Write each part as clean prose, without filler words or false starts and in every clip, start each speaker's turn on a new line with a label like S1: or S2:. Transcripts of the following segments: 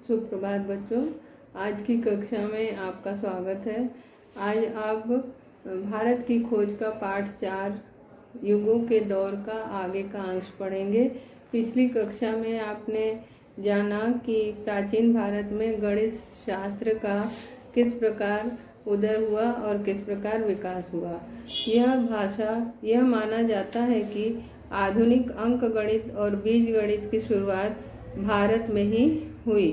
S1: सुप्रभात बच्चों। आज की कक्षा में आपका स्वागत है। आज आप भारत की खोज का पाठ 4 युगों के दौर का आगे का अंश पढ़ेंगे। पिछली कक्षा में आपने जाना कि प्राचीन भारत में गणित शास्त्र का किस प्रकार उदय हुआ और किस प्रकार विकास हुआ। यह माना जाता है कि आधुनिक अंक गणित और बीज गणित की शुरुआत भारत में ही हुई।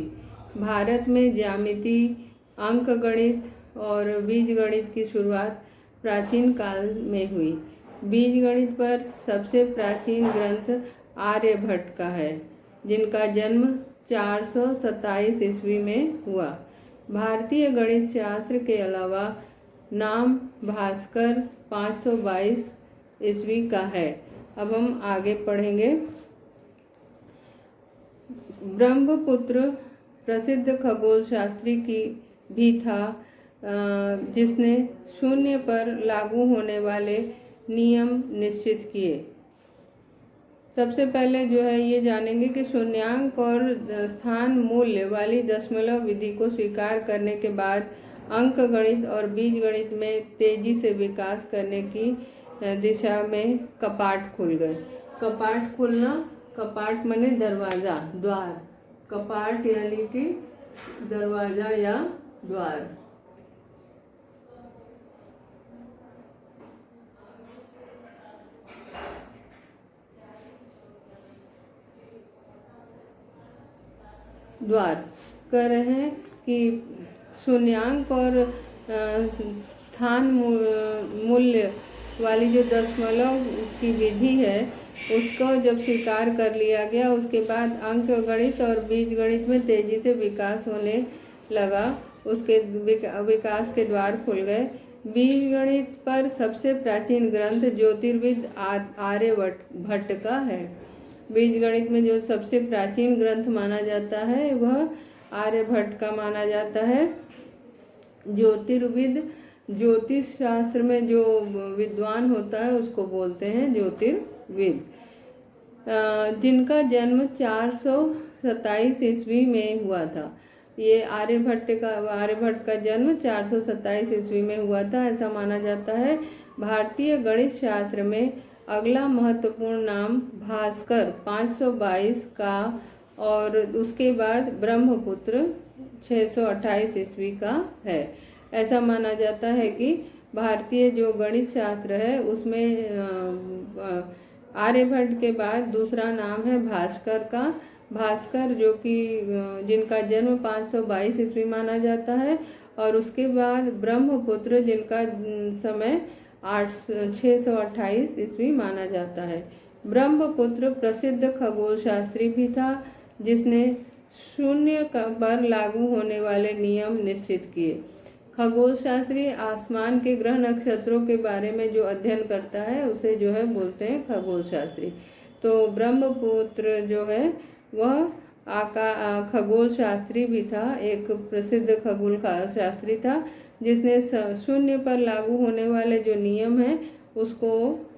S1: भारत में ज्यामिति, अंक गणित और बीज गणित की शुरुआत प्राचीन काल में हुई। बीज गणित पर सबसे प्राचीन ग्रंथ आर्यभट्ट का है, जिनका जन्म 427 ईस्वी में हुआ। भारतीय गणित शास्त्र के अलावा नाम भास्कर 522 ईस्वी का है। अब हम आगे पढ़ेंगे। ब्रह्मपुत्र प्रसिद्ध खगोल शास्त्री की भी था, जिसने शून्य पर लागू होने वाले नियम निश्चित किए। सबसे पहले जो है ये जानेंगे कि शून्यांक और स्थान मूल्य वाली दशमलव विधि को स्वीकार करने के बाद अंक गणित और बीज गणित में तेजी से विकास करने की दिशा में कपाट खुल गए। कपाट खुलना, कपाट माने दरवाज़ा, द्वार। कपाट यानी कि दरवाज़ा या द्वार। द्वार कह रहे हैं कि शून्यांक और स्थान मूल्य वाली जो दशमलव की विधि है उसको जब स्वीकार कर लिया गया, उसके बाद अंक गणित और बीज गणित में तेजी से विकास होने लगा। उसके विकास के द्वार खुल गए। बीज गणित पर सबसे प्राचीन ग्रंथ ज्योतिर्विद आर्यभट्ट का है। बीज गणित में जो सबसे प्राचीन ग्रंथ माना जाता है वह आर्यभट्ट का माना जाता है। ज्योतिर्विद, ज्योतिष शास्त्र में जो विद्वान होता है उसको बोलते हैं ज्योतिर्विद, जिनका जन्म 427 ईस्वी में हुआ था। ये आर्यभट्ट का जन्म 427 ईस्वी में हुआ था, ऐसा माना जाता है। भारतीय गणित शास्त्र में अगला महत्वपूर्ण नाम भास्कर 522 का और उसके बाद ब्रह्मपुत्र 628 ईस्वी का है। ऐसा माना जाता है कि भारतीय जो गणित शास्त्र है उसमें आर्यभट्ट के बाद दूसरा नाम है भास्कर का। भास्कर जो कि जिनका जन्म 522 ईस्वी माना जाता है, और उसके बाद ब्रह्मपुत्र जिनका समय 628 ईस्वी माना जाता है। ब्रह्मपुत्र प्रसिद्ध खगोल शास्त्री भी था, जिसने शून्य पर लागू होने वाले नियम निश्चित किए। खगोल शास्त्री आसमान के ग्रह नक्षत्रों के बारे में जो अध्ययन करता है उसे जो है बोलते हैं खगोल शास्त्री। तो ब्रह्मपुत्र जो है वह खगोल शास्त्री भी था, एक प्रसिद्ध खगोल शास्त्री था, जिसने शून्य पर लागू होने वाले जो नियम हैं उसको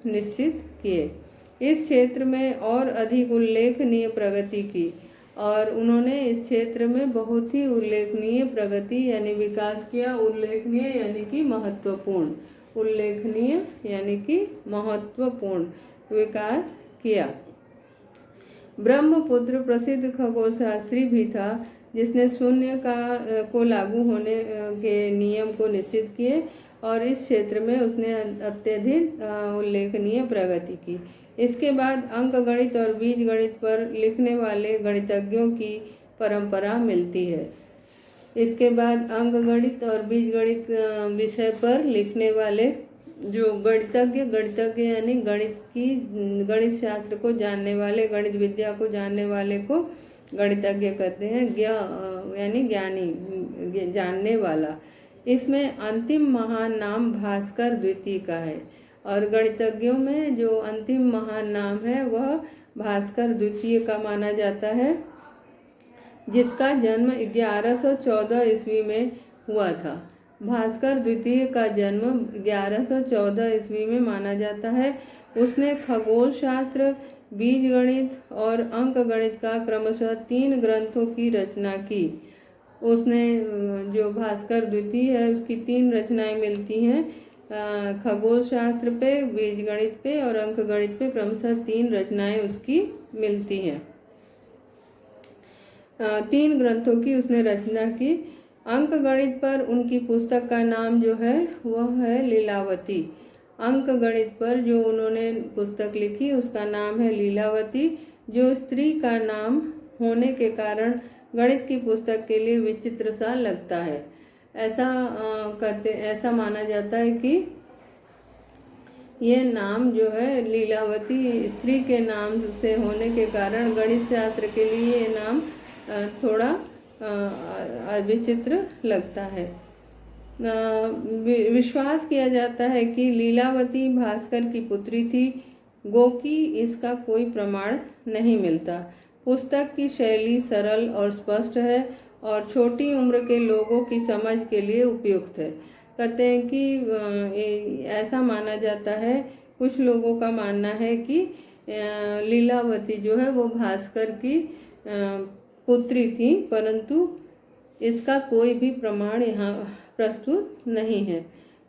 S1: निश्चित किए। इस क्षेत्र में और अधिक उल्लेखनीय प्रगति की, और उन्होंने इस क्षेत्र में बहुत ही उल्लेखनीय प्रगति यानी विकास किया। उल्लेखनीय यानी कि महत्वपूर्ण, उल्लेखनीय यानी कि महत्वपूर्ण विकास किया। ब्रह्मपुत्र प्रसिद्ध खगोल शास्त्री भी था, जिसने शून्य को लागू होने के नियम को निश्चित किए, और इस क्षेत्र में उसने अत्यधिक उल्लेखनीय प्रगति की। इसके बाद अंक गणित और बीज गणित पर लिखने वाले गणितज्ञों की परंपरा मिलती है। इसके बाद अंक गणित और बीज गणित विषय पर लिखने वाले जो गणितज्ञ यानी गणित शास्त्र को जानने वाले, गणित विद्या को जानने वाले को गणितज्ञ कहते हैं। यानी ज्ञानी, जानने वाला। इसमें अंतिम महान नाम भास्कर द्वितीय का है, और गणितज्ञों में जो अंतिम महान नाम है वह भास्कर द्वितीय का माना जाता है, जिसका जन्म 1114 ईस्वी में हुआ था। भास्कर द्वितीय का जन्म 1114 ईस्वी में माना जाता है। उसने खगोल शास्त्र, बीज गणित और अंक गणित का क्रमशः 3 ग्रंथों की रचना की। उसने जो भास्कर द्वितीय है उसकी 3 रचनाएं मिलती हैं, खगोल शास्त्र पे, बीज गणित पे और अंक गणित पे क्रमशः 3 रचनाएं उसकी मिलती हैं। 3 ग्रंथों की उसने रचना की। अंक गणित पर उनकी पुस्तक का नाम जो है वह है लीलावती। अंक गणित पर जो उन्होंने पुस्तक लिखी उसका नाम है लीलावती, जो स्त्री का नाम होने के कारण गणित की पुस्तक के लिए विचित्र सा लगता है। ऐसा माना जाता है कि ये नाम जो है लीलावती स्त्री के नाम से होने के कारण गणित शास्त्र के लिए ये नाम थोड़ा विचित्र लगता है। विश्वास किया जाता है कि लीलावती भास्कर की पुत्री थी। गोकी इसका कोई प्रमाण नहीं मिलता। पुस्तक की शैली सरल और स्पष्ट है और छोटी उम्र के लोगों की समझ के लिए उपयुक्त है। कहते हैं कि ऐसा माना जाता है, कुछ लोगों का मानना है कि लीलावती जो है वो भास्कर की पुत्री थी, परंतु इसका कोई भी प्रमाण यहाँ प्रस्तुत नहीं है।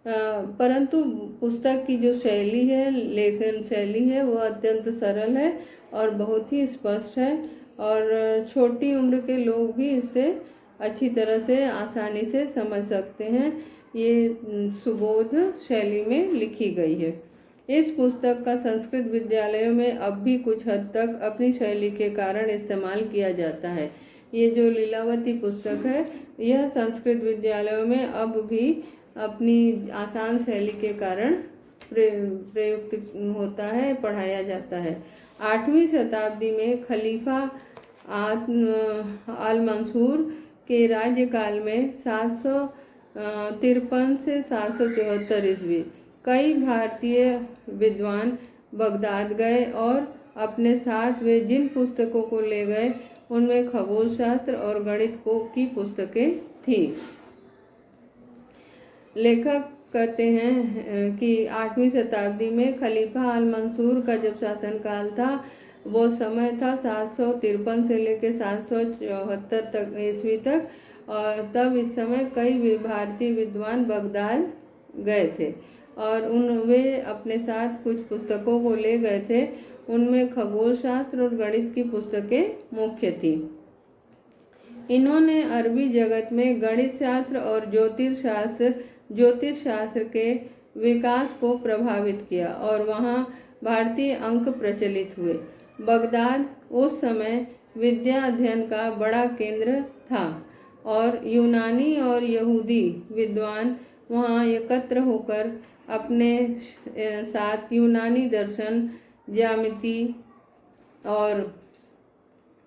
S1: परंतु पुस्तक की जो शैली है, लेखन शैली है, वो अत्यंत सरल है और बहुत ही स्पष्ट है और छोटी उम्र के लोग भी इससे अच्छी तरह से आसानी से समझ सकते हैं। ये सुबोध शैली में लिखी गई है। इस पुस्तक का संस्कृत विद्यालयों में अब भी कुछ हद तक अपनी शैली के कारण इस्तेमाल किया जाता है। ये जो लीलावती पुस्तक है यह संस्कृत विद्यालयों में अब भी अपनी आसान शैली के कारण प्रयुक्त होता है, पढ़ाया जाता है। 8वीं शताब्दी में खलीफा अल मंसूर के राज्यकाल में 753 से 774 ईस्वी कई भारतीय विद्वान बगदाद गए और अपने साथ वे जिन पुस्तकों को ले गए उनमें खगोल शास्त्र और गणित की पुस्तकें थी। लेखक कहते हैं कि 8वीं शताब्दी में खलीफा अल मंसूर का जब शासनकाल था वो समय था 753 से लेकर 774 तक ईस्वी तक, और तब इस समय कई भारतीय विद्वान बगदाद गए थे और वे अपने साथ कुछ पुस्तकों को ले गए थे। उनमें खगोल शास्त्र और गणित की पुस्तकें मुख्य थी। इन्होंने अरबी जगत में गणित शास्त्र और ज्योतिष शास्त्र के विकास को प्रभावित किया और वहाँ भारतीय अंक प्रचलित हुए। बगदाद उस समय विद्या अध्ययन का बड़ा केंद्र था और यूनानी और यहूदी विद्वान वहाँ एकत्र होकर अपने साथ यूनानी दर्शन, ज्यामिति और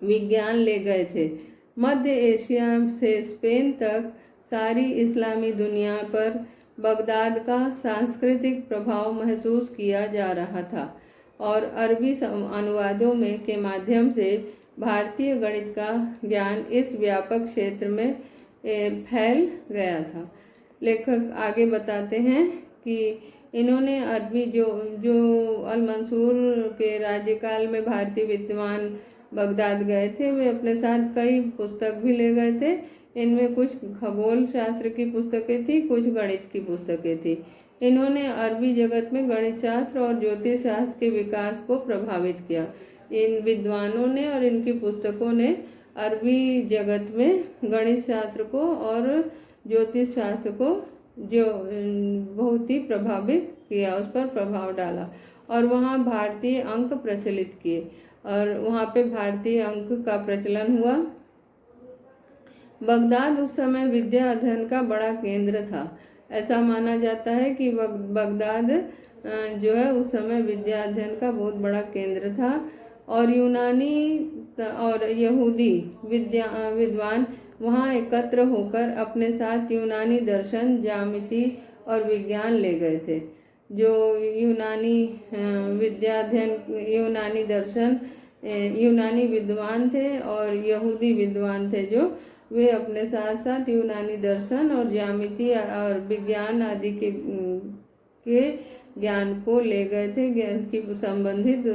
S1: विज्ञान ले गए थे। मध्य एशिया से स्पेन तक सारी इस्लामी दुनिया पर बगदाद का सांस्कृतिक प्रभाव महसूस किया जा रहा था और अरबी अनुवादों में के माध्यम से भारतीय गणित का ज्ञान इस व्यापक क्षेत्र में फैल गया था। लेखक आगे बताते हैं कि इन्होंने अरबी जो अल मंसूर के राज्यकाल में भारतीय विद्वान बगदाद गए थे, वे अपने साथ कई पुस्तक भी ले गए थे। इनमें कुछ खगोल शास्त्र की पुस्तकें थी, कुछ गणित की पुस्तकें थी। इन्होंने अरबी जगत में गणित शास्त्र और ज्योतिष शास्त्र के विकास को प्रभावित किया। इन विद्वानों ने और इनकी पुस्तकों ने अरबी जगत में गणित शास्त्र को और ज्योतिष शास्त्र को जो बहुत ही प्रभावित किया, उस पर प्रभाव डाला और वहाँ भारतीय अंक प्रचलित किए और वहाँ पे भारतीय अंक का प्रचलन हुआ। बगदाद उस समय विद्या अध्ययन का बड़ा केंद्र था। ऐसा माना जाता है कि बगदाद जो है उस समय विद्या अध्ययन का बहुत बड़ा केंद्र था और यूनानी और यहूदी विद्वान वहाँ एकत्र होकर अपने साथ यूनानी दर्शन, ज्यामिति और विज्ञान ले गए थे। जो यूनानी विद्या अध्ययन, यूनानी दर्शन, यूनानी विद्वान थे और यहूदी विद्वान थे, जो वे अपने साथ साथ यूनानी दर्शन और ज्यामिति और विज्ञान आदि के ज्ञान को ले गए थे। ज्ञान की संबंधित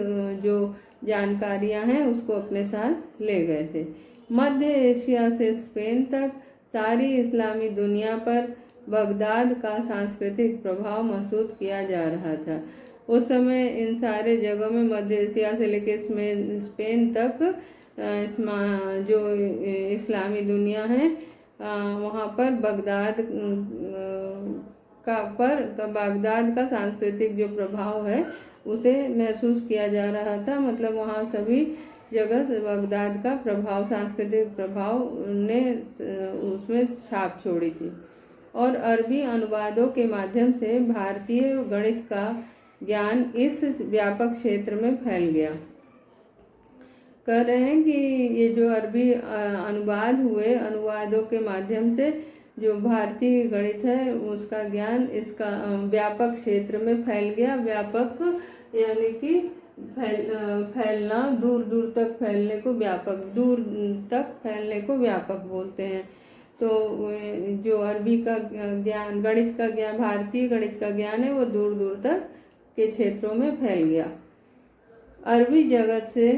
S1: जो जानकारियां हैं उसको अपने साथ ले गए थे। मध्य एशिया से स्पेन तक सारी इस्लामी दुनिया पर बगदाद का सांस्कृतिक प्रभाव महसूस किया जा रहा था। उस समय इन सारे जगहों में मध्य एशिया से लेकर स्पेन तक जो इस्लामी दुनिया है वहाँ पर बगदाद का सांस्कृतिक जो प्रभाव है उसे महसूस किया जा रहा था। मतलब वहाँ सभी जगह से बगदाद का प्रभाव, सांस्कृतिक प्रभाव ने उसमें छाप छोड़ी थी। और अरबी अनुवादों के माध्यम से भारतीय गणित का ज्ञान इस व्यापक क्षेत्र में फैल गया। कह रहे हैं कि ये जो अरबी अनुवाद हुए, अनुवादों के माध्यम से जो भारतीय गणित है उसका ज्ञान इसका व्यापक क्षेत्र में फैल गया। व्यापक यानी कि फैलना, दूर दूर तक फैलने को व्यापक, दूर तक फैलने को व्यापक बोलते हैं। तो जो अरबी का ज्ञान, गणित का ज्ञान, भारतीय गणित का ज्ञान है वो दूर दूर तक के क्षेत्रों में फैल गया। अरबी जगत से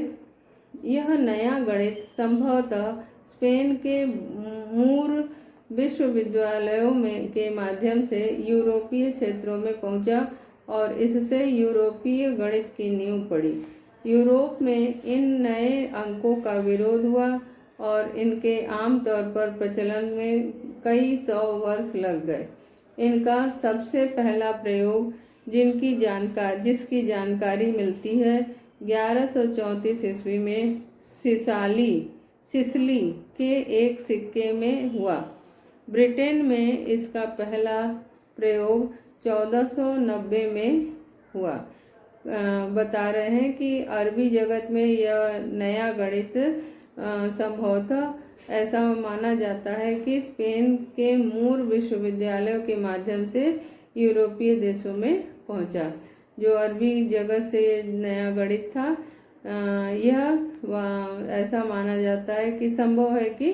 S1: यह नया गणित संभवतः स्पेन के मूर विश्वविद्यालयों में के माध्यम से यूरोपीय क्षेत्रों में पहुंचा और इससे यूरोपीय गणित की नींव पड़ी। यूरोप में इन नए अंकों का विरोध हुआ और इनके आमतौर पर प्रचलन में कई सौ वर्ष लग गए। इनका सबसे पहला प्रयोग जिसकी जानकारी मिलती है 1134 ईस्वी में सिसिली के एक सिक्के में हुआ। ब्रिटेन में इसका पहला प्रयोग 1490 में हुआ। बता रहे हैं कि अरबी जगत में यह नया गणित संभवतः ऐसा माना जाता है कि स्पेन के मूर विश्वविद्यालयों के माध्यम से यूरोपीय देशों में पहुंचा। जो अरबी जगत से नया गणित था यह ऐसा माना जाता है कि संभव है कि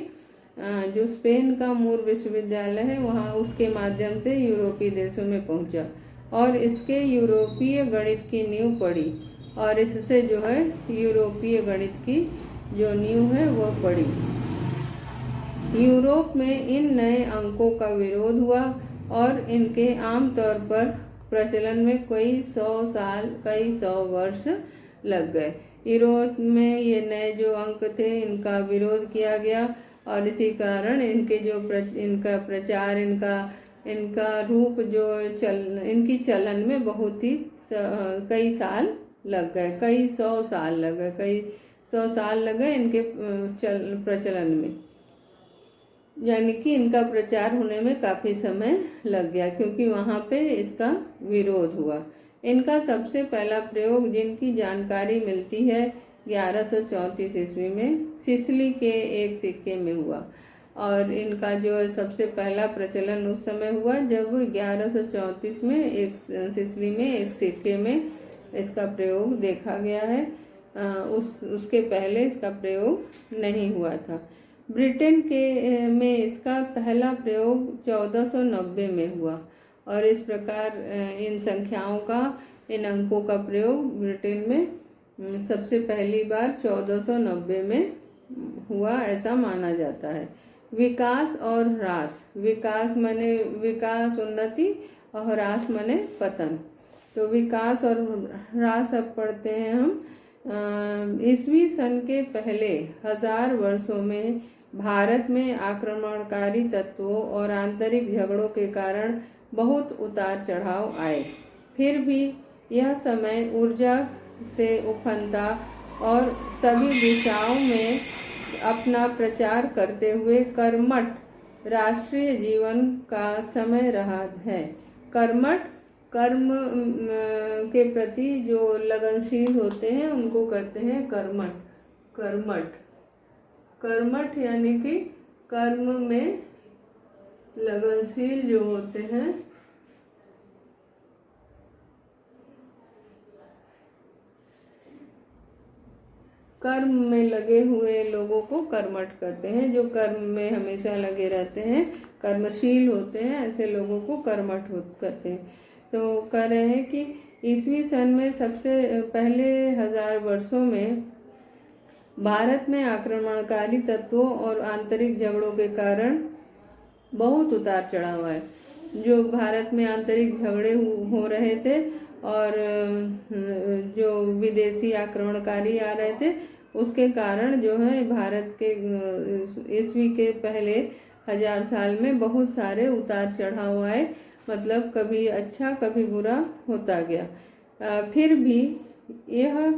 S1: जो स्पेन का मूर विश्वविद्यालय है वहाँ उसके माध्यम से यूरोपीय देशों में पहुंचा और इसके यूरोपीय गणित की नींव पड़ी और इससे जो है यूरोपीय गणित की जो नींव है वो पड़ी। यूरोप में इन नए अंकों का विरोध हुआ और इनके आमतौर पर प्रचलन में कई सौ वर्ष लग गए। यूरोप में ये नए जो अंक थे इनका विरोध किया गया और इसी कारण इनके जो इनका प्रचार, इनका रूप जो इनकी चलन में बहुत ही कई साल लग गए, कई सौ साल लग गए इनके प्रचलन में, यानी कि इनका प्रचार होने में काफ़ी समय लग गया क्योंकि वहाँ पे इसका विरोध हुआ। इनका सबसे पहला प्रयोग जिनकी जानकारी मिलती है 1134 ईस्वी में सिसिली के एक सिक्के में हुआ और इनका जो सबसे पहला प्रचलन उस समय हुआ जब 1134 में एक सिसिली में एक सिक्के में इसका प्रयोग देखा गया है। उसके पहले इसका प्रयोग नहीं हुआ था। ब्रिटेन में इसका पहला प्रयोग 1490 में हुआ और इस प्रकार इन संख्याओं का, इन अंकों का प्रयोग ब्रिटेन में सबसे पहली बार 1490 में हुआ ऐसा माना जाता है। विकास और ह्रास, विकास माने विकास, उन्नति, और ह्रास माने पतन। तो विकास और ह्रास अब पढ़ते हैं हम। ईस्वी सन के पहले 1000 वर्षों में भारत में आक्रमणकारी तत्वों और आंतरिक झगड़ों के कारण बहुत उतार चढ़ाव आए। फिर भी यह समय ऊर्जा से उफनता और सभी दिशाओं में अपना प्रचार करते हुए कर्मठ राष्ट्रीय जीवन का समय रहा है। कर्म के प्रति जो लगनशील होते हैं उनको कहते हैं कर्मठ यानी कि कर्म में लगनशील जो होते हैं, कर्म में लगे हुए लोगों को कर्मठ कहते हैं। जो कर्म में हमेशा लगे रहते हैं, कर्मशील होते हैं, ऐसे लोगों को कर्मठ कहते हैं। तो कह रहे हैं कि ईस्वी सन में सबसे पहले 1000 वर्षों में भारत में आक्रमणकारी तत्वों और आंतरिक झगड़ों के कारण बहुत उतार चढ़ाव है। जो भारत में आंतरिक झगड़े हो रहे थे और जो विदेशी आक्रमणकारी आ रहे थे, उसके कारण जो है भारत के ईस्वी के पहले 1000 साल में बहुत सारे उतार चढ़ाव आए। मतलब कभी अच्छा कभी बुरा होता गया। फिर भी यह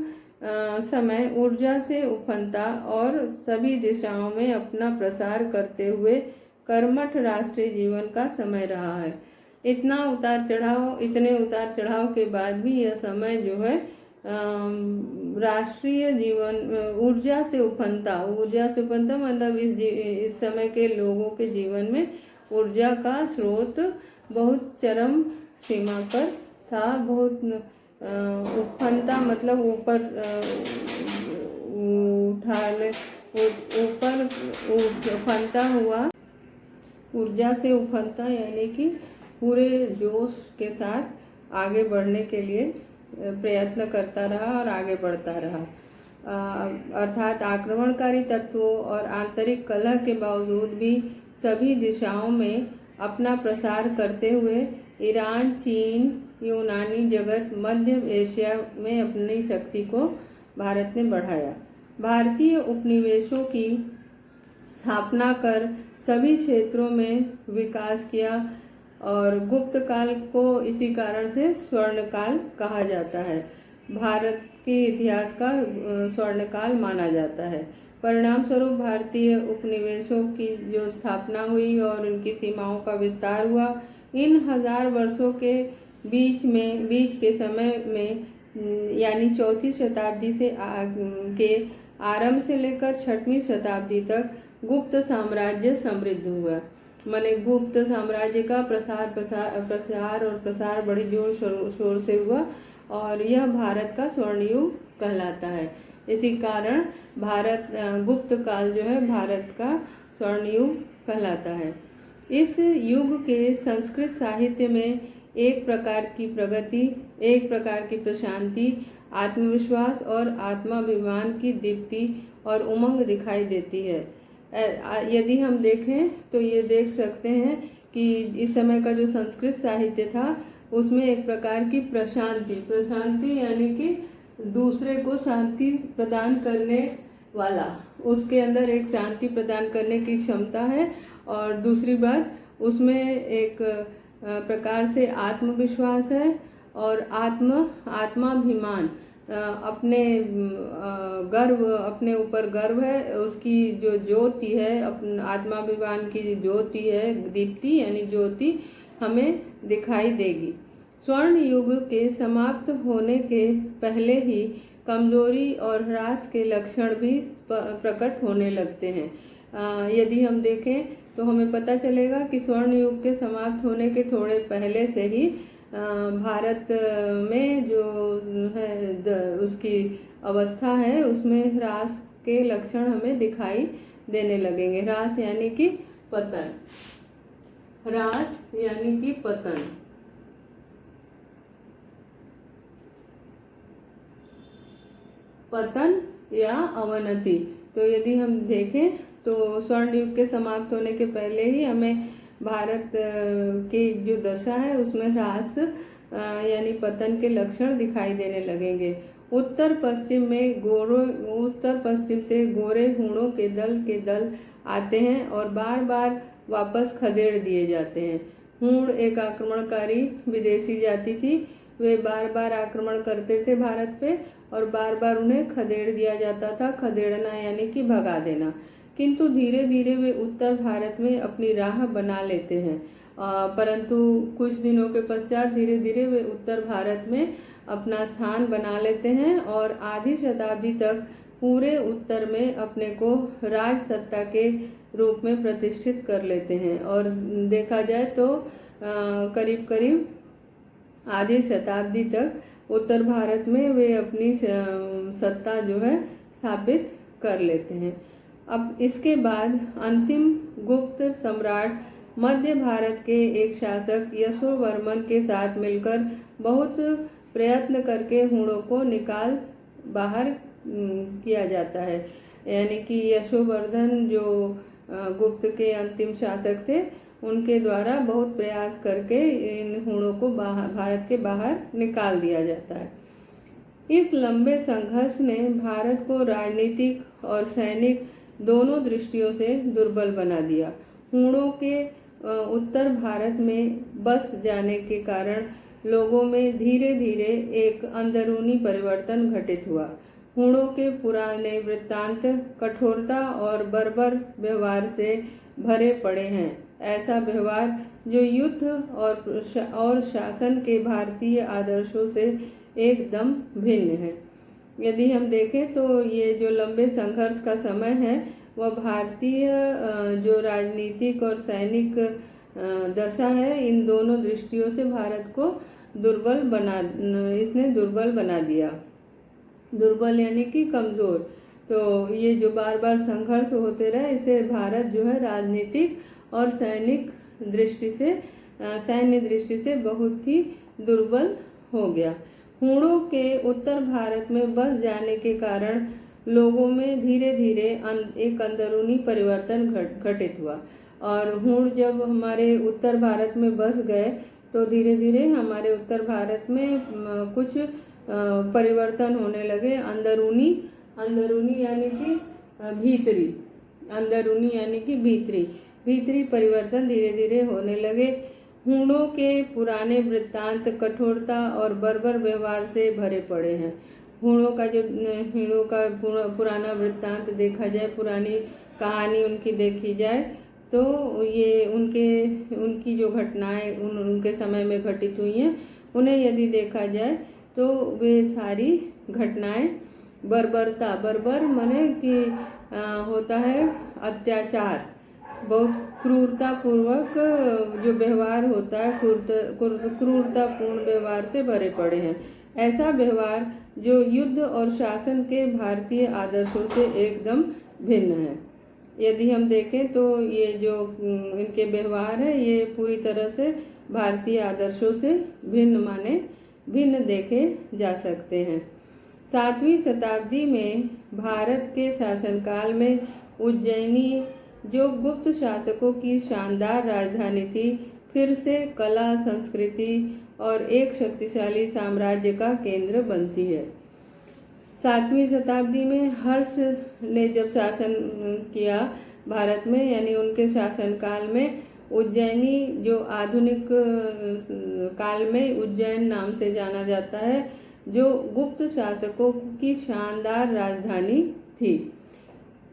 S1: समय ऊर्जा से उफनता और सभी दिशाओं में अपना प्रसार करते हुए कर्मठ राष्ट्रीय जीवन का समय रहा है। इतने उतार चढ़ाव के बाद भी यह समय जो है राष्ट्रीय जीवन ऊर्जा से उफनता मतलब इस समय के लोगों के जीवन में ऊर्जा का स्रोत बहुत चरम सीमा पर था। बहुत उफनता मतलब ऊपर उफनता हुआ। ऊर्जा से उफनता यानी कि पूरे जोश के साथ आगे बढ़ने के लिए प्रयत्न करता रहा और आगे बढ़ता रहा। अर्थात आक्रमणकारी तत्वों और आंतरिक कलह के बावजूद भी सभी दिशाओं में अपना प्रसार करते हुए ईरान, चीन, यूनानी जगत, मध्य एशिया में अपनी शक्ति को भारत ने बढ़ाया। भारतीय उपनिवेशों की स्थापना कर सभी क्षेत्रों में विकास किया और गुप्त काल को इसी कारण से स्वर्ण काल कहा जाता है। भारत के इतिहास का स्वर्ण काल माना जाता है। परिणाम स्वरूप भारतीय उपनिवेशों की जो स्थापना हुई और उनकी सीमाओं का विस्तार हुआ, इन 1000 वर्षों के बीच के समय में यानी 4वीं शताब्दी के आरंभ से लेकर 6वीं शताब्दी तक गुप्त साम्राज्य समृद्ध हुआ। माने गुप्त साम्राज्य का प्रसार बड़ी जोर शोर से हुआ और यह भारत का स्वर्ण युग कहलाता है। इसी कारण गुप्त काल जो है भारत का स्वर्ण युग कहलाता है। इस युग के संस्कृत साहित्य में एक प्रकार की प्रगति, एक प्रकार की प्रशांति, आत्मविश्वास और आत्माभिमान की दीप्ति और उमंग दिखाई देती है। यदि हम देखें तो ये देख सकते हैं कि इस समय का जो संस्कृत साहित्य था उसमें एक प्रकार की प्रशांति यानी कि दूसरे को शांति प्रदान करने वाला, उसके अंदर एक शांति प्रदान करने की क्षमता है। और दूसरी बात, उसमें एक प्रकार से आत्मविश्वास है और आत्माभिमान, अपने अपने ऊपर गर्व है। उसकी जो ज्योति है, आत्माभिमान की ज्योति है, दीप्ति यानी ज्योति हमें दिखाई देगी। स्वर्ण युग के समाप्त होने के पहले ही कमजोरी और ह्रास के लक्षण भी प्रकट होने लगते हैं। यदि हम देखें तो हमें पता चलेगा कि स्वर्ण युग के समाप्त होने के थोड़े पहले से ही भारत में जो है उसकी अवस्था है उसमें ह्रास के लक्षण हमें दिखाई देने लगेंगे। ह्रास यानी कि पतन, ह्रास यानी कि पतन। पतन या अवनति। तो यदि हम देखें तो स्वर्ण युग के समाप्त होने के पहले ही हमें भारत की जो दशा है उसमें ह्रास यानी पतन के लक्षण दिखाई देने लगेंगे। उत्तर पश्चिम से गोरे हूणों के दल आते हैं और बार बार वापस खदेड़ दिए जाते हैं। हूण एक आक्रमणकारी विदेशी जाति थी। वे बार बार आक्रमण करते थे भारत पे और बार बार उन्हें खदेड़ दिया जाता था। खदेड़ना यानी कि भगा देना। किंतु धीरे धीरे वे उत्तर भारत में अपनी राह बना लेते हैं। परंतु कुछ दिनों के पश्चात धीरे धीरे वे उत्तर भारत में अपना स्थान बना लेते हैं और आधी शताब्दी तक पूरे उत्तर में अपने को राज सत्ता के रूप में प्रतिष्ठित कर लेते हैं। और देखा जाए तो करीब करीब आधी शताब्दी तक उत्तर भारत में वे अपनी सत्ता जो है स्थापित कर लेते हैं। अब इसके बाद अंतिम गुप्त सम्राट मध्य भारत के एक शासक यशोवर्मन के साथ मिलकर बहुत प्रयत्न करके हूणों को निकाल बाहर किया जाता है। यानी कि यशोवर्धन जो गुप्त के अंतिम शासक थे, उनके द्वारा बहुत प्रयास करके इन हूणों को भारत के बाहर निकाल दिया जाता है। इस लंबे संघर्ष ने भारत को राजनीतिक और सैनिक दोनों दृष्टियों से दुर्बल बना दिया। हूणों के उत्तर भारत में बस जाने के कारण लोगों में धीरे धीरे एक अंदरूनी परिवर्तन घटित हुआ। हूणों के पुराने वृत्तांत कठोरता और बर्बर व्यवहार से भरे पड़े हैं। ऐसा व्यवहार जो युद्ध और शासन के भारतीय आदर्शों से एकदम भिन्न है। यदि हम देखें तो ये जो लंबे संघर्ष का समय है, वह भारतीय जो राजनीतिक और सैनिक दशा है, इन दोनों दृष्टियों से भारत को इसने दुर्बल बना दिया। दुर्बल यानी कि कमज़ोर। तो ये जो बार बार संघर्ष होते रहे, इससे भारत जो है राजनीतिक और सैन्य दृष्टि से बहुत ही दुर्बल हो गया। हूणों के उत्तर भारत में बस जाने के कारण लोगों में धीरे धीरे एक अंदरूनी परिवर्तन घटित हुआ। और हूण जब हमारे उत्तर भारत में बस गए तो धीरे धीरे हमारे उत्तर भारत में कुछ परिवर्तन होने लगे। अंदरूनी यानी कि भीतरी, अंदरूनी यानी कि भीतरी परिवर्तन धीरे धीरे होने लगे। हूणों के पुराने वृत्तांत कठोरता और बर्बर व्यवहार से भरे पड़े हैं। हूणों का पुराना वृत्तांत देखा जाए, पुरानी कहानी उनकी देखी जाए, तो ये उनकी जो घटनाएं उनके समय में घटित हुई हैं, उन्हें यदि देखा जाए तो वे सारी घटनाएं बर्बर माने कि होता है अत्याचार, बहुत क्रूरतापूर्वक जो व्यवहार होता है, क्रूरतापूर्ण व्यवहार से भरे पड़े हैं। ऐसा व्यवहार जो युद्ध और शासन के भारतीय आदर्शों से एकदम भिन्न है। यदि हम देखें तो ये जो इनके व्यवहार है, ये पूरी तरह से भारतीय आदर्शों से भिन्न देखे जा सकते हैं। 7वीं शताब्दी में भारत के शासनकाल में उज्जैनी, जो गुप्त शासकों की शानदार राजधानी थी, फिर से कला, संस्कृति और एक शक्तिशाली साम्राज्य का केंद्र बनती है। 7वीं शताब्दी में हर्ष ने जब शासन किया भारत में, यानी उनके शासनकाल में उज्जैनी, जो आधुनिक काल में उज्जैन नाम से जाना जाता है, जो गुप्त शासकों की शानदार राजधानी थी,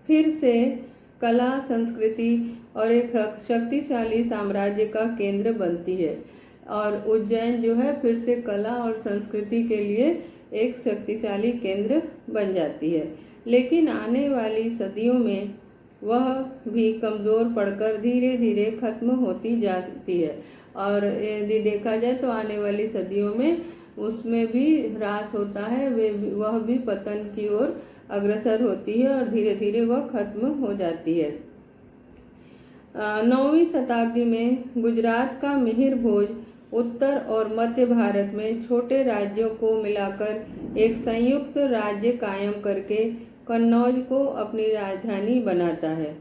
S1: फिर से कला, संस्कृति और एक शक्तिशाली साम्राज्य का केंद्र बनती है। और उज्जैन जो है फिर से कला और संस्कृति के लिए एक शक्तिशाली केंद्र बन जाती है। लेकिन आने वाली सदियों में वह भी कमज़ोर पड़कर धीरे धीरे खत्म होती जाती है। और यदि देखा जाए तो आने वाली सदियों में उसमें भी ह्रास होता है, वह भी पतन की ओर अग्रसर होती है और धीरे धीरे वह खत्म हो जाती है। 9वीं शताब्दी में गुजरात का मिहिर भोज उत्तर और मध्य भारत में छोटे राज्यों को मिलाकर एक संयुक्त राज्य कायम करके कन्नौज को अपनी राजधानी बनाता है।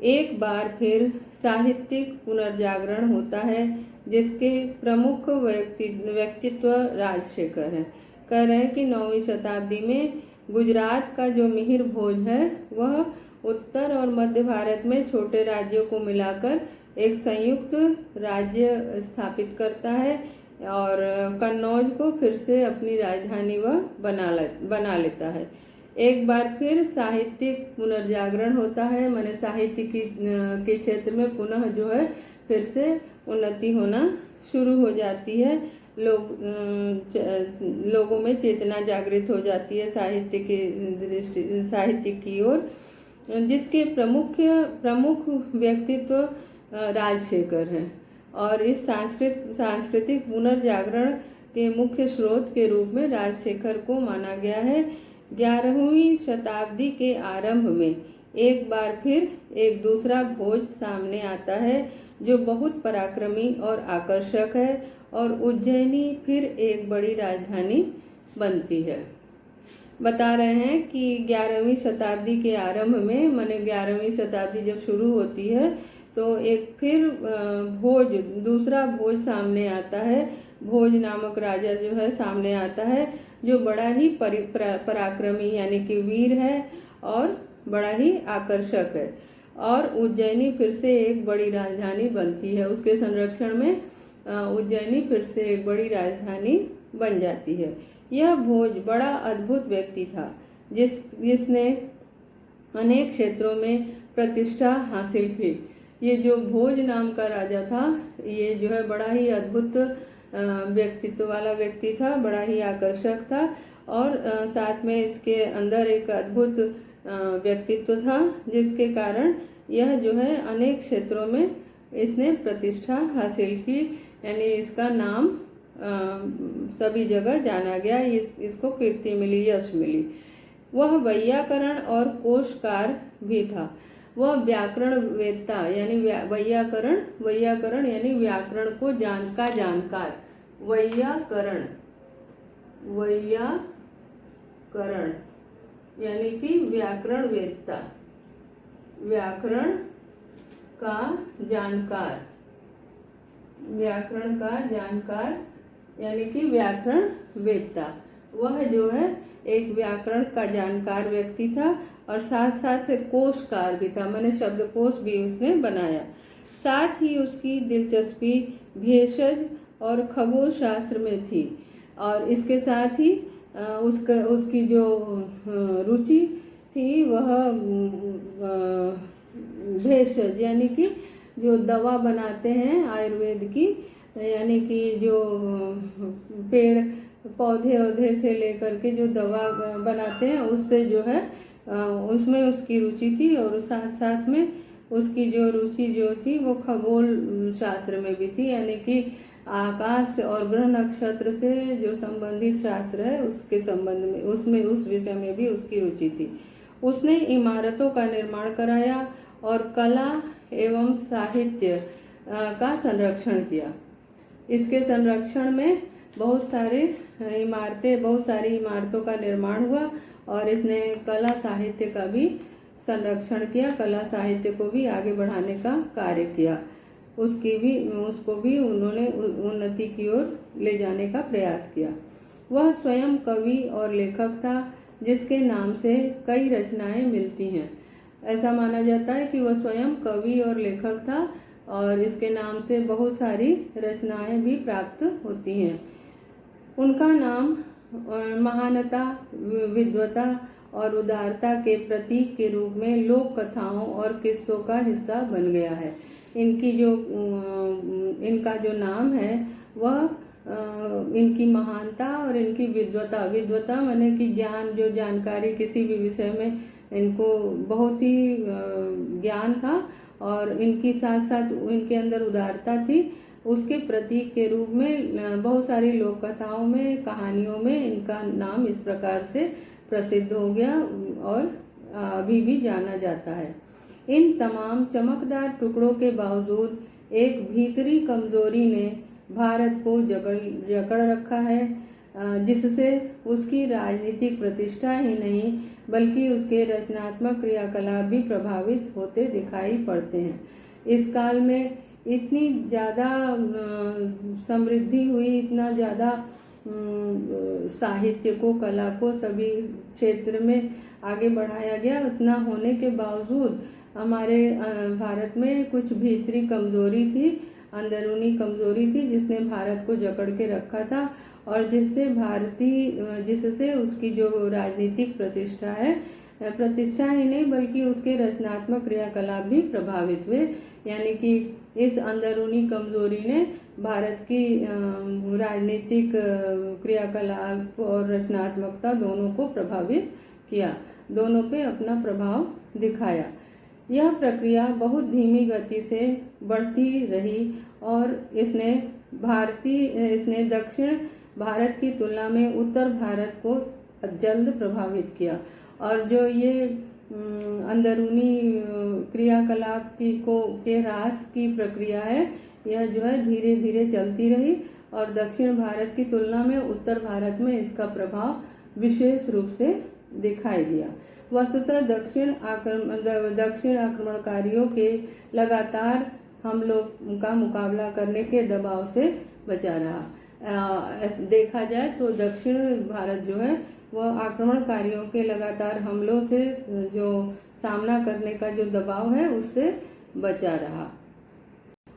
S1: एक बार फिर साहित्यिक पुनर्जागरण होता है, जिसके प्रमुख व्यक्तित्व राजशेखर हैं। कह रहे हैं कि 9वीं शताब्दी में गुजरात का जो मिहिर भोज है, वह उत्तर और मध्य भारत में छोटे राज्यों को मिलाकर एक संयुक्त राज्य स्थापित करता है और कन्नौज को फिर से अपनी राजधानी वह बना लेता है। एक बार फिर साहित्यिक पुनर्जागरण होता है, माने साहित्य के क्षेत्र में पुनः जो है फिर से उन्नति होना शुरू हो जाती है। लोगों में चेतना जागृत हो जाती है साहित्य की ओर, जिसके प्रमुख व्यक्तित्व राजशेखर हैं। और इस सांस्कृतिक पुनर्जागरण के मुख्य स्रोत के रूप में राजशेखर को माना गया है। 11वीं शताब्दी के आरंभ में एक बार फिर एक दूसरा भोज सामने आता है, जो बहुत पराक्रमी और आकर्षक है और उज्जैनी फिर एक बड़ी राजधानी बनती है। बता रहे हैं कि 11वीं शताब्दी के आरंभ में, माने 11वीं शताब्दी जब शुरू होती है तो एक फिर दूसरा भोज सामने आता है। भोज नामक राजा जो है सामने आता है, जो बड़ा ही पराक्रमी यानी कि वीर है और बड़ा ही आकर्षक है। और उज्जैनी फिर से एक बड़ी राजधानी बनती है। उसके संरक्षण में उज्जैनी फिर से एक बड़ी राजधानी बन जाती है। यह भोज बड़ा अद्भुत व्यक्ति था, जिसने अनेक क्षेत्रों में प्रतिष्ठा हासिल की। ये जो भोज नाम का राजा था, ये जो है बड़ा ही अद्भुत व्यक्तित्व वाला व्यक्ति था, बड़ा ही आकर्षक था और साथ में इसके अंदर एक अद्भुत व्यक्तित्व था, जिसके कारण यह जो है अनेक क्षेत्रों में इसने प्रतिष्ठा हासिल की, यानी इसका नाम सभी जगह जाना गया, इसको कीर्ति मिली, यश मिली। वह वैयाकरण और कोशकार भी था। वह व्याकरण वेत्ता यानी वैयाकरण यानी व्याकरण को जानकार, वैयाकरण यानी कि व्याकरण वेत्ता, व्याकरण का जानकार यानी कि व्याकरण वेत्ता। वह जो है एक व्याकरण का जानकार व्यक्ति था और साथ साथ कोशकार भी था, मैंने शब्दकोश भी उसने बनाया। साथ ही उसकी दिलचस्पी भेषज और खगोल शास्त्र में थी और इसके साथ ही उसकी जो रुचि थी वह भेषज यानी कि जो दवा बनाते हैं आयुर्वेद की, यानी कि जो पेड़ पौधे से लेकर के जो दवा बनाते हैं उससे जो है उसमें उसकी रुचि थी। और साथ साथ में उसकी जो रुचि जो थी वो खगोल शास्त्र में भी थी, यानी कि आकाश और ग्रह नक्षत्र से जो संबंधित शास्त्र है उसके संबंध में, उसमें उस विषय में भी उसकी रुचि थी। उसने इमारतों का निर्माण कराया और कला एवं साहित्य का संरक्षण किया। इसके संरक्षण में बहुत सारी इमारतों का निर्माण हुआ और इसने कला साहित्य का भी संरक्षण किया, कला साहित्य को भी आगे बढ़ाने का कार्य किया। उसको भी उन्होंने उन्नति की ओर ले जाने का प्रयास किया। वह स्वयं कवि और लेखक था, जिसके नाम से कई रचनाएं मिलती हैं। ऐसा माना जाता है कि वह स्वयं कवि और लेखक था और इसके नाम से बहुत सारी रचनाएं भी प्राप्त होती हैं। उनका नाम महानता, विद्वता और उदारता के प्रतीक के रूप में लोक कथाओं और किस्सों का हिस्सा बन गया है। इनका जो नाम है वह इनकी महानता और इनकी विद्वता माने कि जानकारी किसी भी विषय में इनको बहुत ही ज्ञान था और इनकी साथ साथ इनके अंदर उदारता थी। उसके प्रतीक के रूप में बहुत सारी लोक कथाओं में, कहानियों में इनका नाम इस प्रकार से प्रसिद्ध हो गया और अभी भी जाना जाता है। इन तमाम चमकदार टुकड़ों के बावजूद एक भीतरी कमजोरी ने भारत को जकड़ रखा है, जिससे उसकी राजनीतिक प्रतिष्ठा ही नहीं बल्कि उसके रचनात्मक क्रियाकलाप भी प्रभावित होते दिखाई पड़ते हैं। इस काल में इतनी ज़्यादा समृद्धि हुई, इतना ज़्यादा साहित्य को, कला को सभी क्षेत्र में आगे बढ़ाया गया। उतना होने के बावजूद हमारे भारत में कुछ भीतरी कमजोरी थी, अंदरूनी कमजोरी थी, जिसने भारत को जकड़ के रखा था और जिससे उसकी जो राजनीतिक प्रतिष्ठा है, प्रतिष्ठा ही नहीं बल्कि उसके रचनात्मक क्रियाकलाप भी प्रभावित हुए। यानी कि इस अंदरूनी कमजोरी ने भारत की राजनीतिक क्रियाकलाप और रचनात्मकता दोनों को प्रभावित किया, दोनों पे अपना प्रभाव दिखाया। यह प्रक्रिया बहुत धीमी गति से बढ़ती रही और इसने दक्षिण भारत की तुलना में उत्तर भारत को जल्द प्रभावित किया। और जो ये अंदरूनी क्रियाकलाप के ह्रास की प्रक्रिया है, यह जो है धीरे धीरे चलती रही और दक्षिण भारत की तुलना में उत्तर भारत में इसका प्रभाव विशेष रूप से दिखाई दिया। वस्तुतः दक्षिण आक्रमणकारियों के लगातार हमलों का मुकाबला करने के दबाव से बचा रहा। देखा जाए तो दक्षिण भारत जो है वह आक्रमणकारियों के लगातार हमलों से जो सामना करने का जो दबाव है उससे बचा रहा।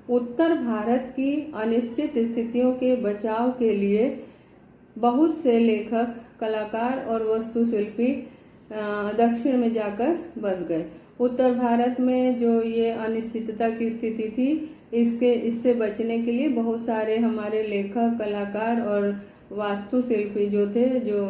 S1: उत्तर भारत की अनिश्चित स्थितियों के बचाव के लिए बहुत से लेखक, कलाकार और वास्तुशिल्पी दक्षिण में जाकर बस गए। उत्तर भारत में जो ये अनिश्चितता की स्थिति थी इससे बचने के लिए बहुत सारे हमारे लेखक, कलाकार और वास्तुशिल्पी जो थे, जो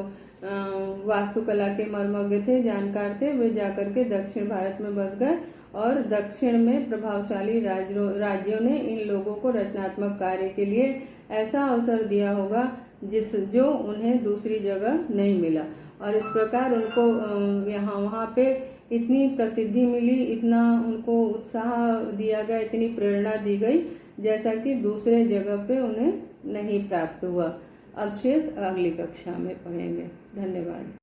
S1: वास्तुकला के मर्मज्ञ थे, जानकार थे, वे जाकर के दक्षिण भारत में बस गए और दक्षिण में प्रभावशाली राज्यों ने इन लोगों को रचनात्मक कार्य के लिए ऐसा अवसर दिया होगा जो उन्हें दूसरी जगह नहीं मिला। और इस प्रकार उनको वहाँ पे इतनी प्रसिद्धि मिली, इतना उनको उत्साह दिया गया, इतनी प्रेरणा दी गई जैसा कि दूसरे जगह पे उन्हें नहीं प्राप्त हुआ। अब शेष अगली कक्षा में पढ़ेंगे। धन्यवाद।